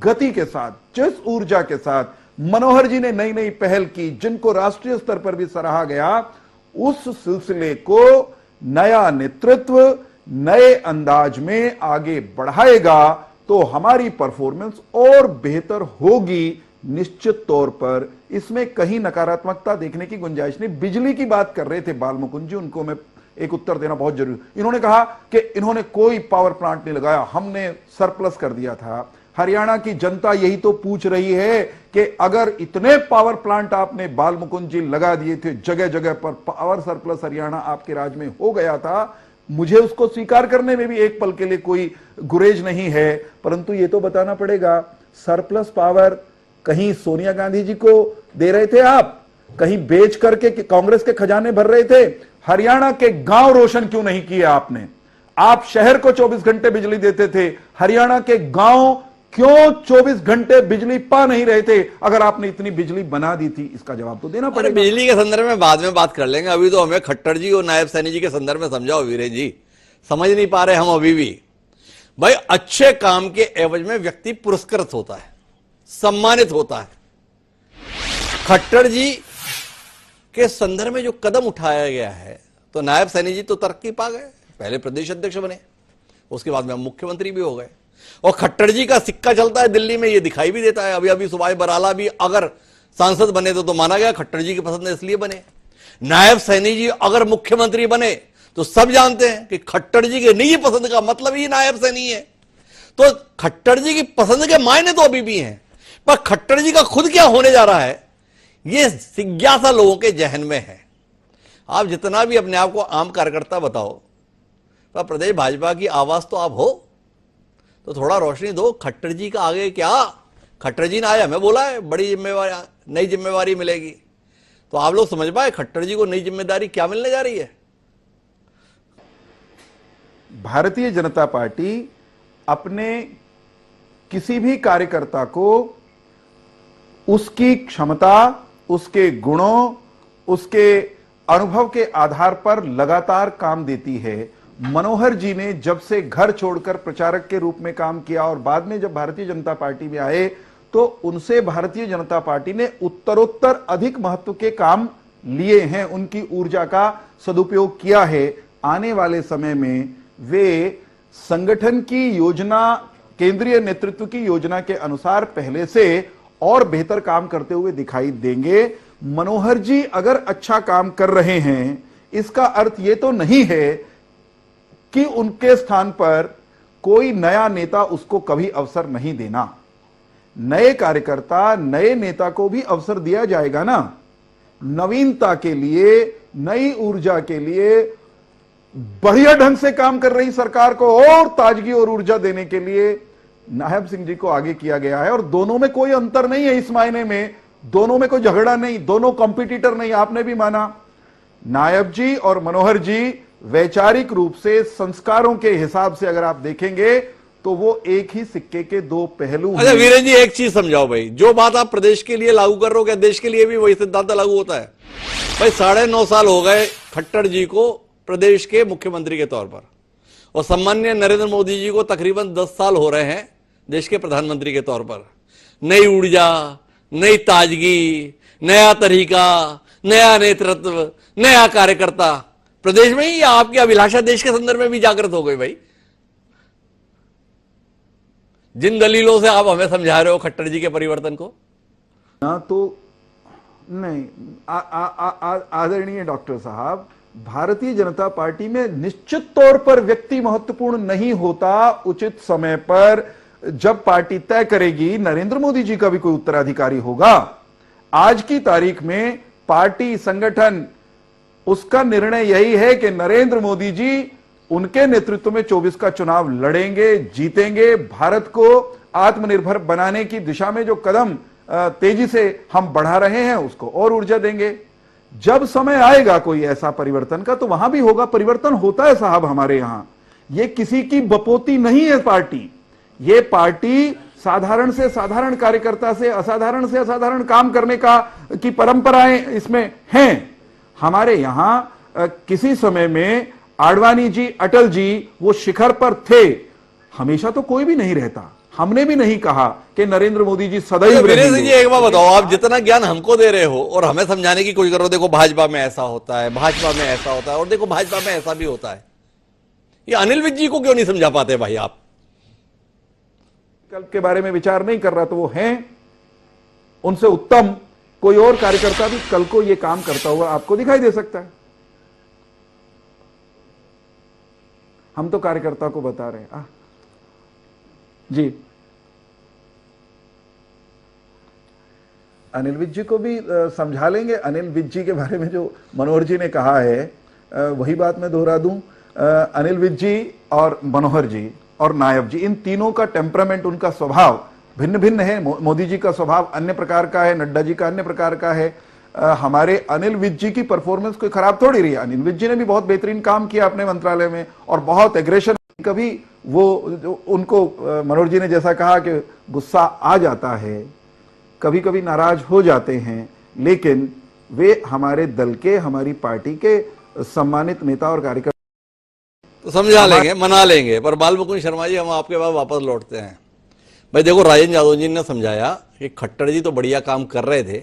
[SPEAKER 2] गति के साथ, जिस ऊर्जा के साथ मनोहर जी ने नई नई पहल की, जिनको राष्ट्रीय स्तर पर भी सराहा गया, उस सिलसिले को नया नेतृत्व नए अंदाज में आगे बढ़ाएगा तो हमारी परफॉर्मेंस और बेहतर होगी निश्चित तौर पर। इसमें कहीं नकारात्मकता देखने की गुंजाइश नहीं। बिजली की बात कर रहे थे बाल मुकुंद जी, उनको मैं एक उत्तर देना बहुत जरूरी। इन्होंने कहा कि इन्होंने कोई पावर प्लांट नहीं लगाया, हमने सरप्लस कर दिया था। हरियाणा की जनता यही तो पूछ रही है कि अगर इतने पावर प्लांट आपने बाल मुकुंद जी लगा दिए थे, जगह जगह पर पावर सरप्लस हरियाणा आपके राज में हो गया था, मुझे उसको स्वीकार करने में भी एक पल के लिए कोई गुरेज नहीं है, परंतु ये तो बताना पड़ेगा सरप्लस पावर कहीं सोनिया गांधी जी को दे रहे थे आप, कहीं बेच करके कांग्रेस के खजाने भर रहे थे। हरियाणा के गांव रोशन क्यों नहीं किया आपने? आप शहर को 24 घंटे बिजली देते थे, हरियाणा के गांव क्यों 24 घंटे बिजली पा नहीं रहे थे? अगर आपने इतनी बिजली बना दी थी, इसका जवाब तो देना पड़ेगा।
[SPEAKER 1] बिजली के संदर्भ में बाद में बात कर लेंगे, अभी तो हमें खट्टर जी और नायब सैनी जी के संदर्भ में समझाओ वीरेन जी, समझ नहीं पा रहे हम अभी भी। भाई अच्छे काम के एवज में व्यक्ति पुरस्कृत होता है, सम्मानित होता है। खट्टर जी के संदर्भ में जो कदम उठाया गया है, तो नायब सैनी जी तो तरक्की पा गए, पहले प्रदेश अध्यक्ष बने, उसके बाद में मुख्यमंत्री भी हो गए। और खट्टर जी का सिक्का चलता है दिल्ली में, ये दिखाई भी देता है। अभी अभी सुभाष बराला भी अगर सांसद बने तो माना गया खट्टर जी की पसंद है इसलिए बने। नायब सैनी जी अगर मुख्यमंत्री बने तो सब जानते हैं कि खट्टर जी के नहीं पसंद का मतलब ही नायब सैनी है। तो खट्टर जी की पसंद के मायने तो अभी भी हैं, पर खट्टर जी का खुद क्या होने जा रहा है, ये जिज्ञासा लोगों के जहन में है। आप जितना भी अपने आप को आम कार्यकर्ता बताओ, पर प्रदेश भाजपा की आवाज तो आप हो, तो थोड़ा रोशनी दो। खट्टर जी का आगे क्या, खट्टर जी ने आया हमें बोला है बड़ी जिम्मेवारी, नई जिम्मेवारी मिलेगी, तो आप लोग समझ पाए खट्टर जी को नई जिम्मेदारी क्या मिलने जा रही है?
[SPEAKER 2] भारतीय जनता पार्टी अपने किसी भी कार्यकर्ता को उसकी क्षमता, उसके गुणों, उसके अनुभव के आधार पर लगातार काम देती है। मनोहर जी ने जब से घर छोड़कर प्रचारक के रूप में काम किया और बाद में जब भारतीय जनता पार्टी में आए, तो उनसे भारतीय जनता पार्टी ने उत्तरोत्तर अधिक महत्व के काम लिए हैं, उनकी ऊर्जा का सदुपयोग किया है। आने वाले समय में वे संगठन की योजना, केंद्रीय नेतृत्व की योजना के अनुसार पहले से और बेहतर काम करते हुए दिखाई देंगे। मनोहर जी अगर अच्छा काम कर रहे हैं, इसका अर्थ यह तो नहीं है कि उनके स्थान पर कोई नया नेता उसको कभी अवसर नहीं देना। नए कार्यकर्ता, नए नेता को भी अवसर दिया जाएगा ना। नवीनता के लिए, नई ऊर्जा के लिए, बढ़िया ढंग से काम कर रही सरकार को और ताजगी और ऊर्जा देने के लिए नायब सिंह जी को आगे किया गया है। और दोनों में कोई अंतर नहीं है, इस मायने में दोनों में कोई झगड़ा नहीं, दोनों कॉम्पिटिटर नहीं। आपने भी माना नायब जी और मनोहर जी वैचारिक रूप से, संस्कारों के हिसाब से अगर आप देखेंगे तो वो एक ही सिक्के के दो पहलू हैं।
[SPEAKER 1] अच्छा वीरेन जी, एक चीज समझाओ भाई, जो बात आप प्रदेश के लिए लागू कर रहे हो, क्या देश के लिए भी वही सिद्धांत लागू होता है? भाई 9.5 साल हो गए खट्टर जी को प्रदेश के मुख्यमंत्री के तौर पर, और सम्मान्य नरेंद्र मोदी जी को तकरीबन 10 साल हो रहे हैं देश के प्रधानमंत्री के तौर पर। नई ऊर्जा, नई ताजगी, नया तरीका, नया नेतृत्व, नया कार्यकर्ता प्रदेश में ही, या आपकी अभिलाषा देश के संदर्भ में भी जागृत हो गई? भाई जिन दलीलों से आप हमें समझा रहे हो खट्टर जी के परिवर्तन को,
[SPEAKER 2] ना तो नहीं। आदरणीय डॉक्टर साहब, भारतीय जनता पार्टी में निश्चित तौर पर व्यक्ति महत्वपूर्ण नहीं होता। उचित समय पर जब पार्टी तय करेगी, नरेंद्र मोदी जी का भी कोई उत्तराधिकारी होगा। आज की तारीख में पार्टी, संगठन, उसका निर्णय यही है कि नरेंद्र मोदी जी उनके नेतृत्व में 24 का चुनाव लड़ेंगे, जीतेंगे। भारत को आत्मनिर्भर बनाने की दिशा में जो कदम तेजी से हम बढ़ा रहे हैं, उसको और ऊर्जा देंगे। जब समय आएगा कोई ऐसा परिवर्तन का, तो वहां भी होगा। परिवर्तन होता है साहब हमारे यहां, ये किसी की बपोती नहीं है पार्टी। ये पार्टी साधारण से साधारण कार्यकर्ता से असाधारण काम करने की परंपराएं इसमें हैं। हमारे यहां किसी समय में आडवाणी जी, अटल जी वो शिखर पर थे। हमेशा तो कोई भी नहीं रहता, हमने भी नहीं कहा कि नरेंद्र मोदी जी सदैव
[SPEAKER 1] वीरेंद्र
[SPEAKER 2] रहेंगे।
[SPEAKER 1] सिंह जी एक बात बताओ, आप जितना ज्ञान हमको दे रहे हो और हमें समझाने की कोशिश कर रहे हो, देखो भाजपा में ऐसा होता है, भाजपा में ऐसा होता है, और देखो भाजपा में ऐसा भी होता है, ये अनिल विज जी को क्यों नहीं समझा पाते भाई आप?
[SPEAKER 2] विकल्प के बारे में विचार नहीं कर रहा तो वो हैं, उनसे उत्तम कोई और कार्यकर्ता भी कल को ये काम करता हुआ आपको दिखाई दे सकता है। हम तो कार्यकर्ता को बता रहे हैं। जी, अनिल विज जी को भी समझा लेंगे। अनिल विज जी के बारे में जो मनोहर जी ने कहा है, वही बात मैं दोहरा दूं। अनिल विज जी और मनोहर जी और नायब जी, इन तीनों का टेम्परामेंट, उनका स्वभाव भिन्न भिन्न है। मोदी जी का स्वभाव अन्य प्रकार का है, नड्डा जी का अन्य प्रकार का है। हमारे अनिल विज जी की परफॉर्मेंस कोई खराब थोड़ी रही है। अनिल विज जी ने भी बहुत बेहतरीन काम किया अपने मंत्रालय में और बहुत एग्रेशन। कभी वो उनको मनोहर जी ने जैसा कहा कि गुस्सा आ जाता है, कभी कभी नाराज हो जाते हैं, लेकिन वे हमारे दल के, हमारी पार्टी के सम्मानित नेता और कार्यकर्ता।
[SPEAKER 1] तो समझा लेंगे, मना लेंगे। पर बाल मुकुंद शर्मा जी, हम आपके पास वापस लौटते हैं। भाई देखो, राजेंद्र यादव जी ने समझाया कि खट्टर जी तो बढ़िया काम कर रहे थे,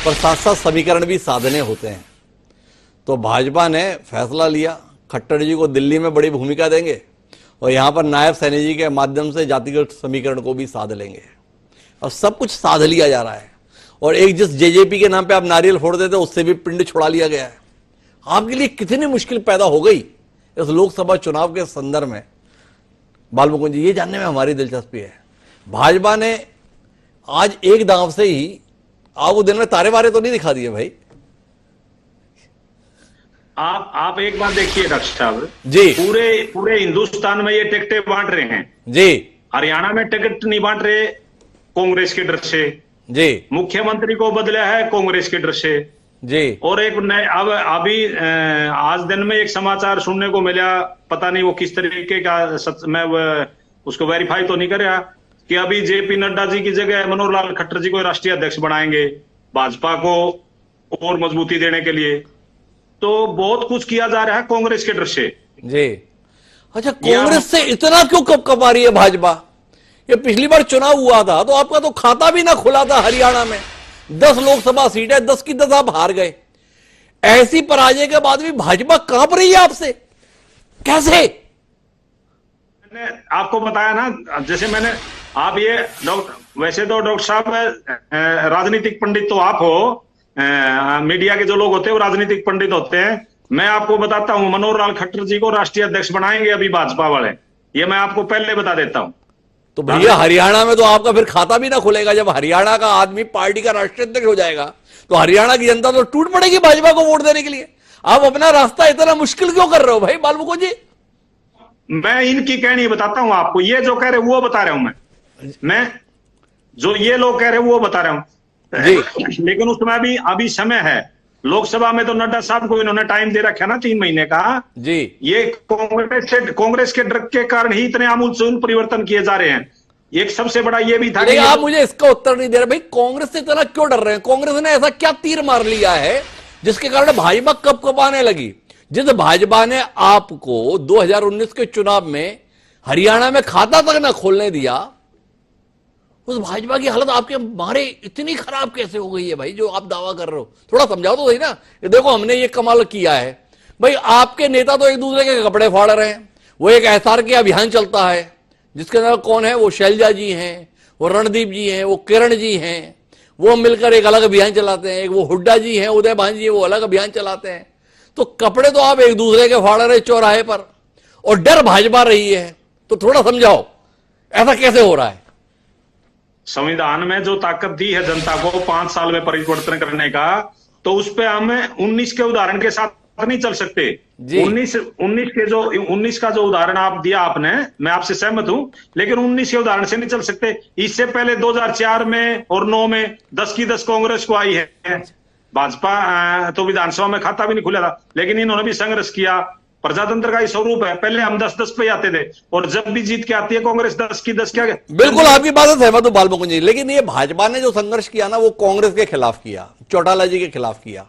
[SPEAKER 1] पर साथ साथ समीकरण भी साधने होते हैं। तो भाजपा ने फैसला लिया खट्टर जी को दिल्ली में बड़ी भूमिका देंगे और यहां पर नायब सैनी जी के माध्यम से जातिगत समीकरण को भी साध लेंगे। अब सब कुछ साध लिया जा रहा है और एक जिस जेजेपी के नाम पे आप नारियल फोड़ देते उससे भी पिंड छुड़ा लिया गया है। आपके लिए कितनी मुश्किल पैदा हो गई इस लोकसभा चुनाव के संदर्भ में, बाल मुकुंद जी, ये जानने में हमारी दिलचस्पी है। भाजपा ने आज एक दांव से ही आपको दिन में तारे वारे तो नहीं दिखा दिए भाई।
[SPEAKER 3] आप एक बात देखिए डॉक्टर साहब
[SPEAKER 1] जी,
[SPEAKER 3] पूरे हिंदुस्तान में ये टिकटें बांट रहे हैं
[SPEAKER 1] जी,
[SPEAKER 3] हरियाणा में टिकट नहीं बांट रहे कांग्रेस के डर से
[SPEAKER 1] जी,
[SPEAKER 3] मुख्यमंत्री को बदला है कांग्रेस के डर से
[SPEAKER 1] जी।
[SPEAKER 3] और एक नए अब अभी आज दिन में एक समाचार सुनने को मिला, पता नहीं वो किस तरीके का मैं उसको वेरीफाई तो नहीं कर रहा, कि अभी जेपी नड्डा जी की जगह मनोहर लाल खट्टर जी को राष्ट्रीय अध्यक्ष बनाएंगे भाजपा को और मजबूती देने के लिए। तो बहुत कुछ किया जा रहा है कांग्रेस के डर से।
[SPEAKER 1] जी, अच्छा, कांग्रेस से इतना क्यों कपकपा रही है भाजपा? ये पिछली बार चुनाव हुआ था तो आपका तो खाता भी ना खुला था हरियाणा में। 10 लोकसभा सीटें 10 की 10 आप हार गए। ऐसी पराजय के बाद भी भाजपा कांप रही है आपसे, कैसे?
[SPEAKER 3] मैंने आपको बताया ना, जैसे मैंने आप ये वैसे तो डॉक्टर साहब राजनीतिक पंडित तो आप हो, मीडिया के जो लोग होते हैं वो राजनीतिक पंडित होते हैं। मैं आपको बताता हूं, मनोहर लाल खट्टर जी को राष्ट्रीय अध्यक्ष बनाएंगे अभी भाजपा वाले, ये मैं आपको पहले बता देता हूं।
[SPEAKER 1] तो भैया हरियाणा में तो आपका फिर खाता भी ना खुलेगा। जब हरियाणा का आदमी पार्टी का राष्ट्रीय अध्यक्ष हो जाएगा तो हरियाणा की जनता तो टूट पड़ेगी भाजपा को वोट देने के लिए। आप अपना रास्ता इतना मुश्किल क्यों कर रहे हो भाई बाल मुकुंद जी?
[SPEAKER 3] मैं इनकी कहनी बताता हूं आपको, ये जो कह रहे वो बता रहा हूं मैं जो ये लोग कह रहे वो बता रहा हूं
[SPEAKER 1] जी।
[SPEAKER 3] लेकिन उसमें अभी समय है। लोकसभा में तो नड्डा साहब को इन्होंने टाइम दे रखा ना 3 महीने का
[SPEAKER 1] जी।
[SPEAKER 3] ये कांग्रेस के ड्रग के कारण ही इतने आमूल परिवर्तन किए जा रहे हैं। एक सबसे बड़ा ये भी था कि
[SPEAKER 1] आप मुझे इसका उत्तर नहीं दे रहे भाई, कांग्रेस से इतना क्यों डर रहे हैं? कांग्रेस ने ऐसा क्या तीर मार लिया है जिसके कारण भाजपा कपकपाने लगी? जिस भाजपा ने आपको 2019 के चुनाव में हरियाणा में खाता तक ना खोलने दिया, उस भाजपा की हालत आपके मारे इतनी खराब कैसे हो गई है भाई, जो आप दावा कर रहे हो? थोड़ा समझाओ तो सही ना। ये देखो, हमने ये कमाल किया है भाई। आपके नेता तो एक दूसरे के कपड़े फाड़ रहे हैं। वो एक एसआर के अभियान चलता है जिसके अंदर कौन है, वो शैलजा जी हैं, वो रणदीप जी हैं, वो किरण जी हैं, वो मिलकर एक अलग अभियान चलाते हैं। एक वो हुड्डा जी हैं, उदय भान जी, वो अलग अभियान चलाते हैं। तो कपड़े तो आप एक दूसरे के फाड़ रहे चौराहे पर और डर भाजपा रही है। तो थोड़ा समझाओ ऐसा कैसे हो रहा है?
[SPEAKER 3] संविधान में जो ताकत दी है जनता को 5 साल में परिवर्तन करने का, तो उस पर हमें 19 के उदाहरण के साथ नहीं चल सकते। 19 का जो उदाहरण आप दिया आपने, मैं आपसे सहमत हूं, लेकिन 19 के उदाहरण से नहीं चल सकते। इससे पहले 2004 में और 9 में 10 की 10 कांग्रेस को आई है। भाजपा तो विधानसभा में खाता भी नहीं खुला था, लेकिन इन्होंने भी संघर्ष किया। प्रजातंत्र का ही स्वरूप है। पहले हम 10-10 पे आते थे और जब भी जीत के आती है कांग्रेस 10 की 10 क्या।
[SPEAKER 1] बिल्कुल आपकी बात से सहमत हूं बाल मुकुंद जी, लेकिन ये भाजपा ने जो संघर्ष किया ना, वो कांग्रेस के खिलाफ किया, चौटाला जी के खिलाफ किया।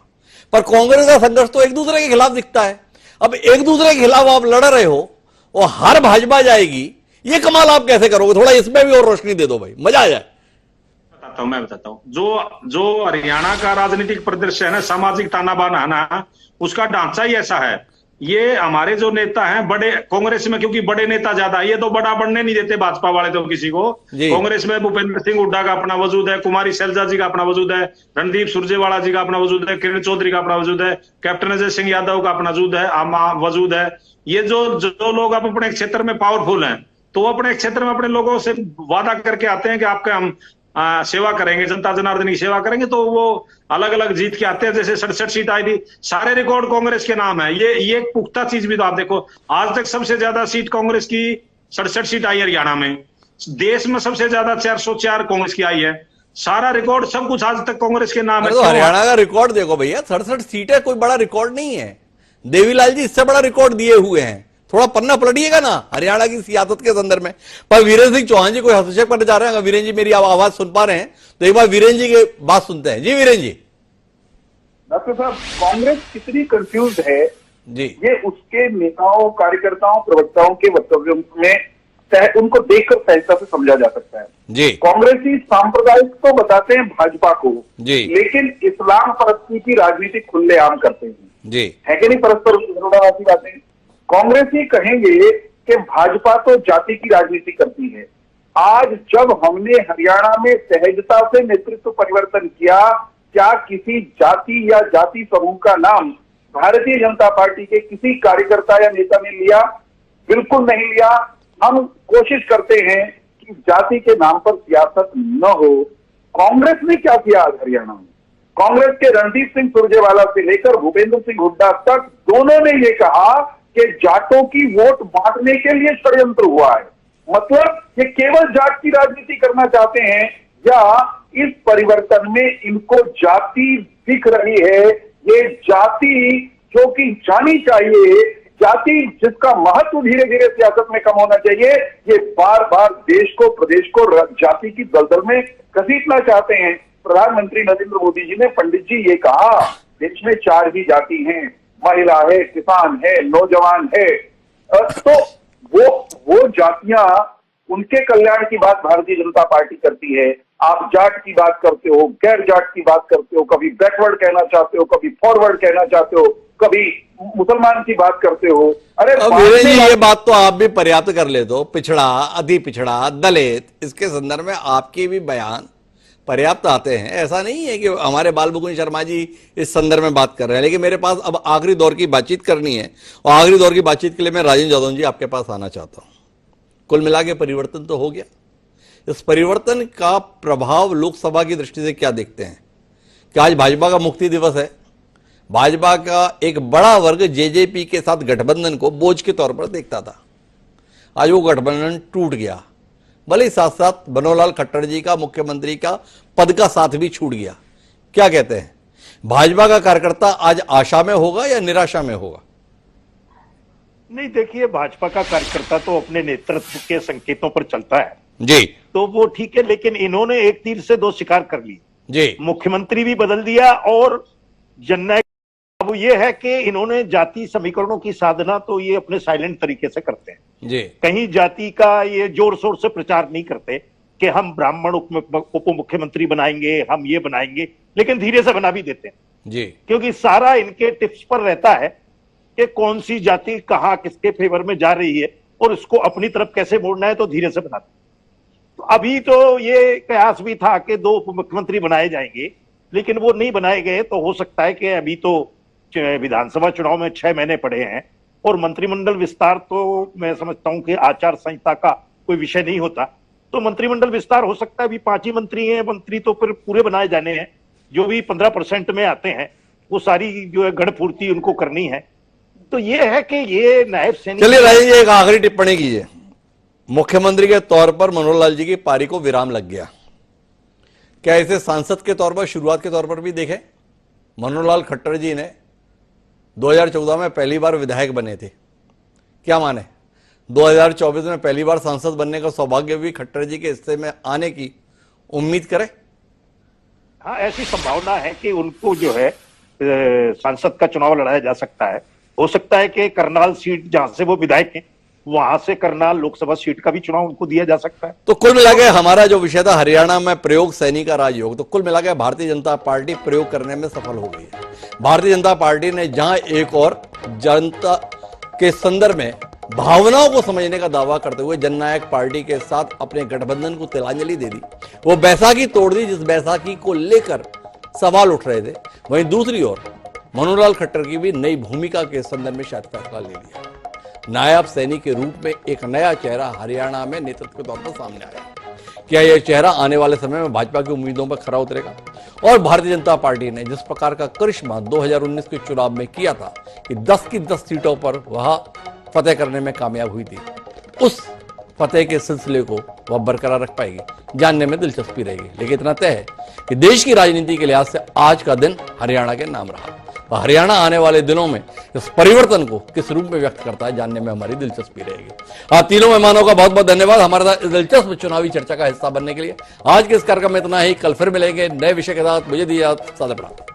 [SPEAKER 1] पर कांग्रेस का संघर्ष तो एक दूसरे के खिलाफ दिखता है। अब एक दूसरे के खिलाफ आप लड़ रहे हो और हर भाजपा जाएगी, ये कमाल आप कैसे करोगे? थोड़ा इसमें भी और रोशनी दे दो भाई, मजा आ जाए।
[SPEAKER 3] मैं बताता हूँ, जो हरियाणा का राजनीतिक परिदृश्य है ना, सामाजिक ताना बाना है ना, उसका ढांचा ही ऐसा है। ये हमारे जो नेता हैं बड़े कांग्रेस में, क्योंकि बड़े नेता ज्यादा है, ये तो बड़ा बनने नहीं देते भाजपा वाले तो किसी को। कांग्रेस में भूपेंद्र सिंह हुड्डा का अपना वजूद है, कुमारी शैलजा जी का अपना वजूद है, रणदीप सुरजेवाला जी का अपना वजूद है, किरण चौधरी का अपना वजूद है, कैप्टन अजय सिंह यादव का अपना वजूद है। ये जो लोग अब अपने क्षेत्र में पावरफुल हैं, तो वो अपने क्षेत्र में अपने लोगों से वादा करके आते हैं कि आपका हम सेवा करेंगे, जनता जनार्दन की सेवा करेंगे, तो वो अलग अलग जीत के आते हैं। जैसे 67 सीट आई थी, सारे रिकॉर्ड कांग्रेस के नाम है। ये एक पुख्ता चीज भी तो आप देखो, आज तक सबसे ज्यादा सीट कांग्रेस की 67 सीट आई हरियाणा में। देश में सबसे ज्यादा 404 कांग्रेस की आई है। सारा रिकॉर्ड सब कुछ आज तक कांग्रेस के नाम है।
[SPEAKER 1] तो हरियाणा का रिकॉर्ड देखो भैया, 67 सीटें कोई बड़ा रिकॉर्ड नहीं है। देवीलाल जी इससे बड़ा रिकॉर्ड दिए हुए हैं। थोड़ा पन्ना पलटिएगा ना हरियाणा की सियासत के संदर्भ में। पर वीरेंद्र सिंह चौहान जी कोई हस्तक्षेप करने जा रहे हैं? अगर वीरेंद्र जी मेरी आवाज सुन पा रहे हैं तो एक बार वीरेंद्र जी की बात सुनते हैं। जी वीरेंद्र जी।
[SPEAKER 5] डॉक्टर साहब, कांग्रेस कितनी कंफ्यूज है
[SPEAKER 1] जी,
[SPEAKER 5] ये उसके नेताओं, कार्यकर्ताओं, प्रवक्ताओं के वक्तव्यों में उनको देखकर सहजता से समझा जा सकता है।
[SPEAKER 1] जी,
[SPEAKER 5] कांग्रेसी सांप्रदायिक तो बताते हैं भाजपा को
[SPEAKER 1] जी,
[SPEAKER 5] लेकिन इस्लाम परस्ती की राजनीति खुलेआम करते हैं।
[SPEAKER 1] जी,
[SPEAKER 5] है कि नहीं? परस्पर विरोधाभासी बातें। कांग्रेसी कहेंगे कि भाजपा तो जाति की राजनीति करती है। आज जब हमने हरियाणा में सहजता से नेतृत्व परिवर्तन किया, क्या किसी जाति या जाति समूह का नाम भारतीय जनता पार्टी के किसी कार्यकर्ता या नेता ने लिया? बिल्कुल नहीं लिया। हम कोशिश करते हैं कि जाति के नाम पर सियासत न हो। कांग्रेस ने क्या किया आज हरियाणा में? कांग्रेस के रणदीप सिंह सुरजेवाला से लेकर भूपेंद्र सिंह हुड्डा तक दोनों ने ये कहा कि जाटों की वोट बांटने के लिए षड्यंत्र हुआ है। मतलब ये केवल जाट की राजनीति करना चाहते हैं, या इस परिवर्तन में इनको जाति दिख रही है? ये जाति जो कि जानी चाहिए, जाति जिसका महत्व धीरे धीरे सियासत में कम होना चाहिए, ये बार बार देश को, प्रदेश को जाति की दलदल में घसीटना चाहते हैं। प्रधानमंत्री नरेंद्र मोदी जी ने, पंडित जी ये कहा, देश में 4 ही जाति हैं, महिला है, किसान है, नौजवान है। तो वो जातियां, उनके कल्याण की बात भारतीय जनता पार्टी करती है। आप जाट की बात करते हो, गैर जाट की बात करते हो, कभी बैकवर्ड कहना चाहते हो, कभी फॉरवर्ड कहना चाहते हो, कभी मुसलमान की बात करते हो। अरे
[SPEAKER 1] वीरेंद्र जी ये बात तो आप भी पर्याप्त कर ले दो। पिछड़ा, अति पिछड़ा, दलित, इसके संदर्भ में आपके भी बयान पर्याप्त आते हैं। ऐसा नहीं है कि हमारे बाल मुकुंद शर्मा जी इस संदर्भ में बात कर रहे हैं। लेकिन मेरे पास अब आखिरी दौर की बातचीत करनी है, और आखिरी दौर की बातचीत के लिए मैं राजेंद्र जादव जी आपके पास आना चाहता हूं। कुल मिला के परिवर्तन तो हो गया। इस परिवर्तन का प्रभाव लोकसभा की दृष्टि से क्या देखते हैं? कि आज भाजपा का मुक्ति दिवस है। भाजपा का एक बड़ा वर्ग जेजेपी के साथ गठबंधन को बोझ के तौर पर देखता था। आज वो गठबंधन टूट गया। भले ही साथ साथ बनोलाल खट्टर जी का मुख्यमंत्री का पद का साथ भी छूट गया। क्या कहते हैं, भाजपा का कार्यकर्ता आज आशा में होगा या निराशा में होगा?
[SPEAKER 4] नहीं, देखिए, भाजपा का कार्यकर्ता तो अपने नेतृत्व के संकेतों पर चलता है
[SPEAKER 1] जी,
[SPEAKER 4] तो वो ठीक है। लेकिन इन्होंने एक तीर से 2 शिकार कर ली
[SPEAKER 1] जी।
[SPEAKER 4] मुख्यमंत्री भी बदल दिया, और जननायक अब ये है कि इन्होंने जाति समीकरणों की साधना तो ये अपने साइलेंट तरीके से करते हैं
[SPEAKER 1] जी।
[SPEAKER 4] कहीं जाति का ये जोर शोर से प्रचार नहीं करते कि हम ब्राह्मण उप मुख्यमंत्री बनाएंगे, हम ये बनाएंगे, लेकिन धीरे से बना भी देते हैं
[SPEAKER 1] जी।
[SPEAKER 4] क्योंकि सारा इनके टिप्स पर रहता है कि कौन सी जाति कहां किसके फेवर में जा रही है और इसको अपनी तरफ कैसे मोड़ना है, तो धीरे से बनाते। तो अभी तो ये कयास भी था कि 2 उप मुख्यमंत्री बनाए जाएंगे, लेकिन वो नहीं बनाए गए। तो हो सकता है कि अभी तो विधानसभा चुनाव में 6 महीने पड़े हैं, और मंत्रिमंडल विस्तार तो मैं समझता हूं कि आचार संहिता का कोई विषय नहीं होता। तो मंत्रिमंडल विस्तार हो सकता है। अभी 5 ही मंत्री हैं, मंत्री तो फिर पूरे बनाए जाने हैं। जो भी 15% में आते हैं वो सारी जो है गढ़पूर्ति उनको करनी है। तो ये है कि ये नायब सैनिक।
[SPEAKER 1] चलिए राजेश जी, एक आखिरी टिप्पणी कीजिए। मुख्यमंत्री के तौर पर मनोहर लाल जी की पारी को विराम लग गया। क्या इसे सांसद के तौर पर, शुरुआत के तौर पर भी देखें? मनोहर लाल खट्टर जी ने 2014 में पहली बार विधायक बने थे। क्या माने 2024 में पहली बार सांसद बनने का सौभाग्य भी खट्टर जी के हिस्से में आने की उम्मीद करें?
[SPEAKER 4] हाँ, ऐसी संभावना है कि उनको जो है सांसद का चुनाव लड़ाया जा सकता है। हो सकता है कि करनाल सीट जहां से वो विधायक हैं वहां से करना, लोकसभा सीट का भी चुनाव उनको दिया जा सकता है।
[SPEAKER 1] तो कुल मिला के हमारा जो विषय था हरियाणा में प्रयोग सैनिक का राजयोग, तो कुल मिला के भारतीय जनता पार्टी प्रयोग करने में सफल हो गई है। भारतीय जनता पार्टी ने जहां एक और जनता के संदर्भ में भावनाओं को समझने का दावा करते हुए जननायक पार्टी के साथ अपने गठबंधन को तिलांजलि दे दी, वो बैसाखी तोड़ दी जिस बैसाखी को लेकर सवाल उठ रहे थे, वहीं दूसरी ओर मनोहर खट्टर की भी नई भूमिका के संदर्भ में शायद फैसला ले लिया। नायब सैनिक के रूप में एक नया चेहरा हरियाणा में नेतृत्व के तौर पर सामने आया। क्या यह चेहरा आने वाले समय में भाजपा की उम्मीदों पर खरा उतरेगा? और भारतीय जनता पार्टी ने जिस प्रकार का करिश्मा 2019 के चुनाव में किया था कि 10 की 10 सीटों पर वह फतेह करने में कामयाब हुई थी, उस फतेह के सिलसिले को वह बरकरार रख पाएगी, जानने में दिलचस्पी रहेगी। लेकिन इतना तय है कि देश की राजनीति के लिहाज से आज का दिन हरियाणा के नाम रहा। हरियाणा आने वाले दिनों में इस परिवर्तन को किस रूप में व्यक्त करता है, जानने में हमारी दिलचस्पी रहेगी। आप तीनों मेहमानों का बहुत बहुत धन्यवाद हमारे साथ इस दिलचस्प चुनावी चर्चा का हिस्सा बनने के लिए। आज के इस कार्यक्रम में इतना ही, कल फिर मिलेंगे नए विषय के साथ। मुझे दिया सादा प्रणाम।